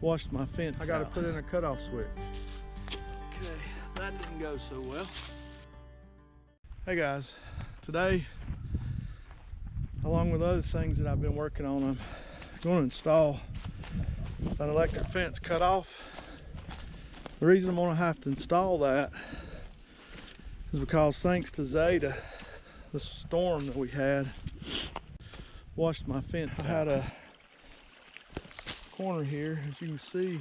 washed my fence. I got to put in a cutoff switch. Okay, that didn't go so well. Hey guys, today, along with other things that I've been working on, I'm going to install an electric fence cutoff. The reason I'm going to have to install that is because thanks to Zeta, the storm that we had washed my fence. I had a corner here, as you can see,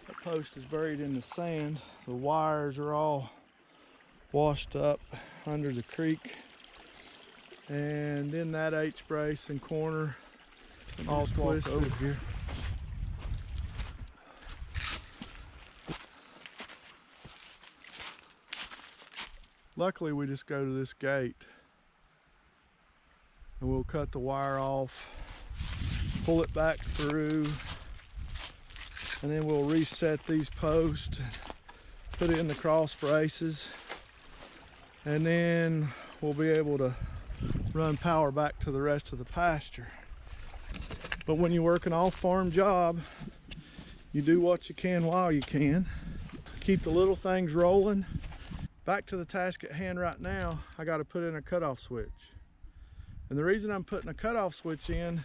that post is buried in the sand. The wires are all washed up under the creek, and then that H-brace and corner all twisted over here. Luckily we just go to this gate and we'll cut the wire off, pull it back through, and then we'll reset these posts, put it in the cross braces, and then we'll be able to run power back to the rest of the pasture. But when you work an off-farm job, you do what you can while you can. Keep the little things rolling. Back to the task at hand right now, I got to put in a cutoff switch. And the reason I'm putting a cutoff switch in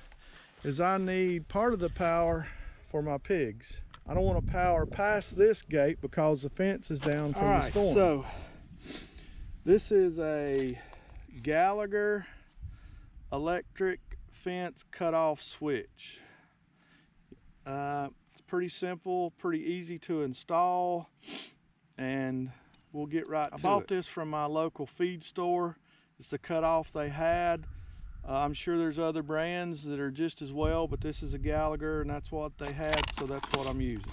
is I need part of the power for my pigs. I don't want to power past this gate because the fence is down from the storm. So this is a Gallagher electric fence cutoff switch. It's pretty simple, pretty easy to install, and we'll get right to it. I bought this from my local feed store. It's the cutoff they had. I'm sure there's other brands that are just as well, but this is a Gallagher and that's what they had, so that's what I'm using.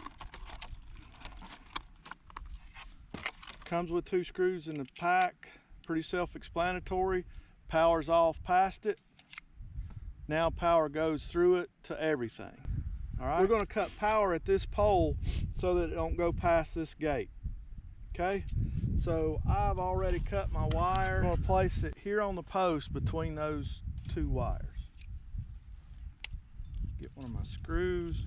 Comes with 2 screws in the pack. Pretty self-explanatory. Power's off past it. Now power goes through it to everything. All right. We're going to cut power at this pole so that it don't go past this gate. Okay. So I've already cut my wire. I'm going to place it here on the post between those 2 wires. Get one of my screws.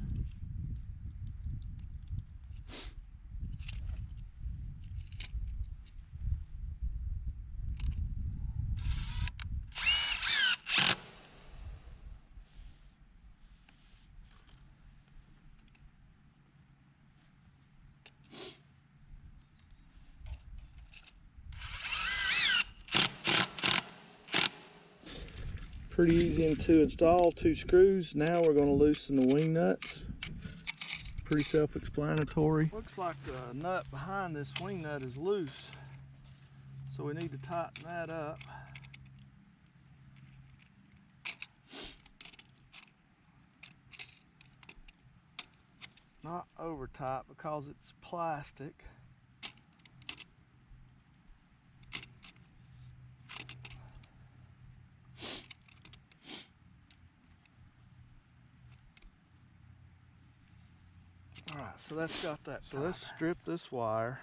Pretty easy to install, 2 screws. Now we're going to loosen the wing nuts. Pretty self-explanatory. Looks like the nut behind this wing nut is loose, so we need to tighten that up. Not over tight because it's plastic. Alright, so that's got that. So let's strip this wire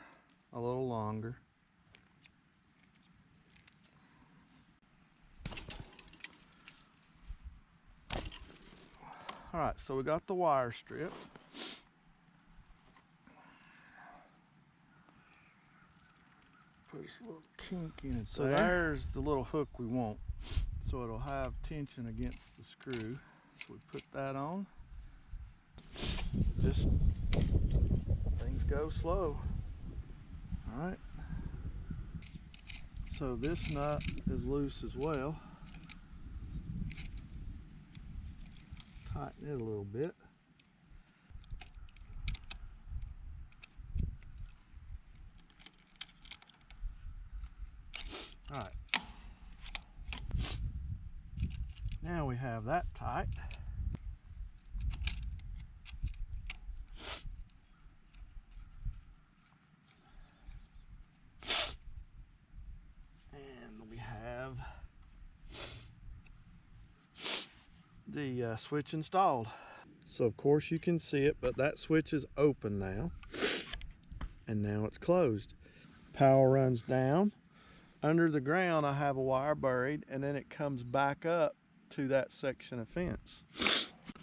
a little longer. Alright, so we got the wire stripped. Put this little kink in it. So there's the little hook we want. So it'll have tension against the screw. So we put that on. Just things go slow. All right. So this nut is loose as well. Tighten it a little bit. All right. Now we have that tight. And we have the switch installed. So of course you can see it, but that switch is open now, and now it's closed. Power runs down. Under the ground I have a wire buried, and then it comes back up to that section of fence.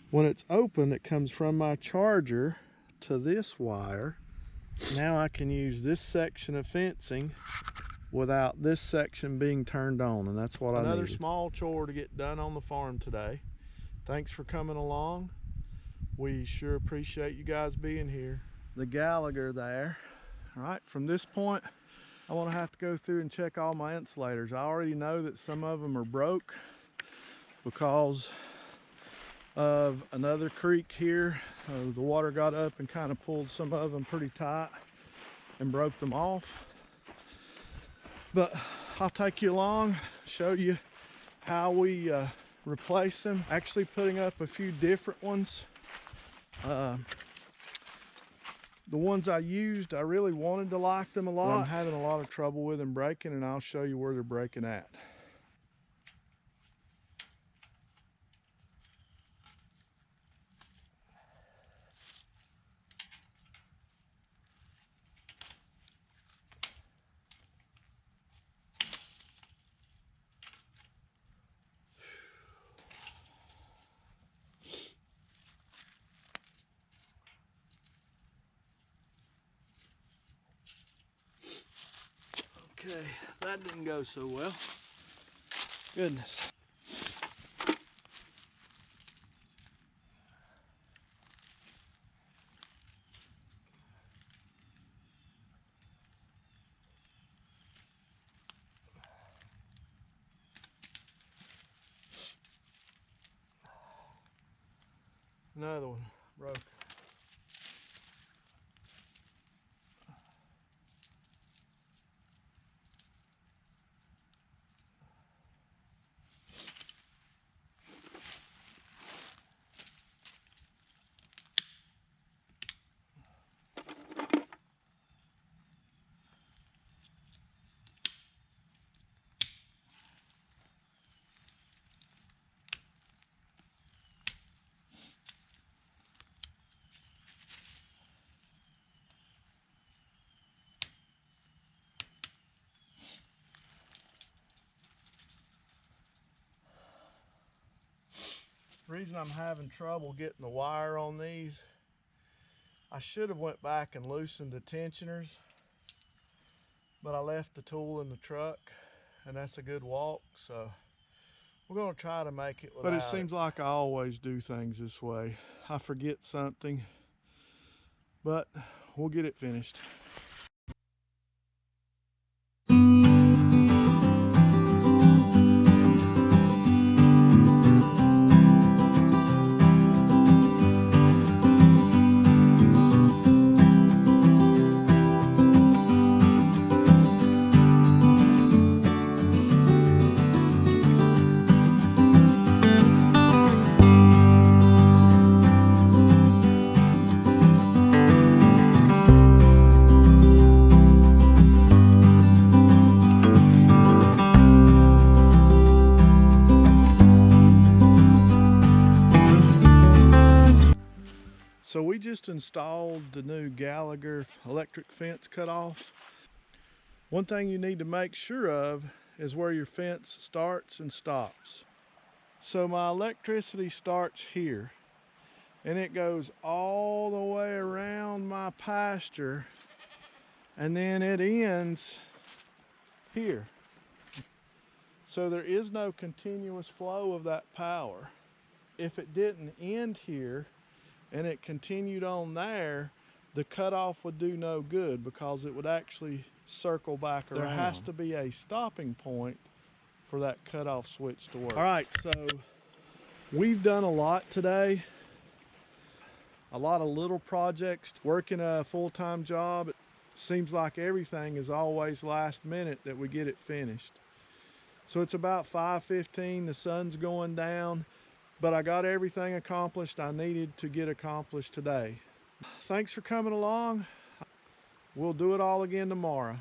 When it's open, it comes from my charger to this wire. Now I can use this section of fencing without this section being turned on, and that's what I needed. Another small chore to get done on the farm today. Thanks for coming along. We sure appreciate you guys being here. The Gallagher there. All right, from this point, I want to have to go through and check all my insulators. I already know that some of them are broke because of another creek here. The water got up and kind of pulled some of them pretty tight and broke them off. But I'll take you along, show you how we replace them. Actually putting up a few different ones. The ones I used, I really wanted to like them a lot. But I'm having a lot of trouble with them breaking, and I'll show you where they're breaking at. Okay, that didn't go so well. Goodness. Another one broke. The reason I'm having trouble getting the wire on these, I should have went back and loosened the tensioners, but I left the tool in the truck, and that's a good walk, so we're going to try to make it without it. But it seems like I always do things this way. I forget something, but we'll get it finished. So we just installed the new Gallagher electric fence cutoff. One thing you need to make sure of is where your fence starts and stops. So my electricity starts here, and it goes all the way around my pasture, and then it ends here. So there is no continuous flow of that power. If it didn't end here, and it continued on there, the cutoff would do no good because it would actually circle back around. There has to be a stopping point for that cutoff switch to work. All right, so we've done a lot today. A lot of little projects. Working a full-time job, it seems like everything is always last minute that we get it finished. So it's about 5:15, the sun's going down. But I got everything accomplished I needed to get accomplished today. Thanks for coming along. We'll do it all again tomorrow.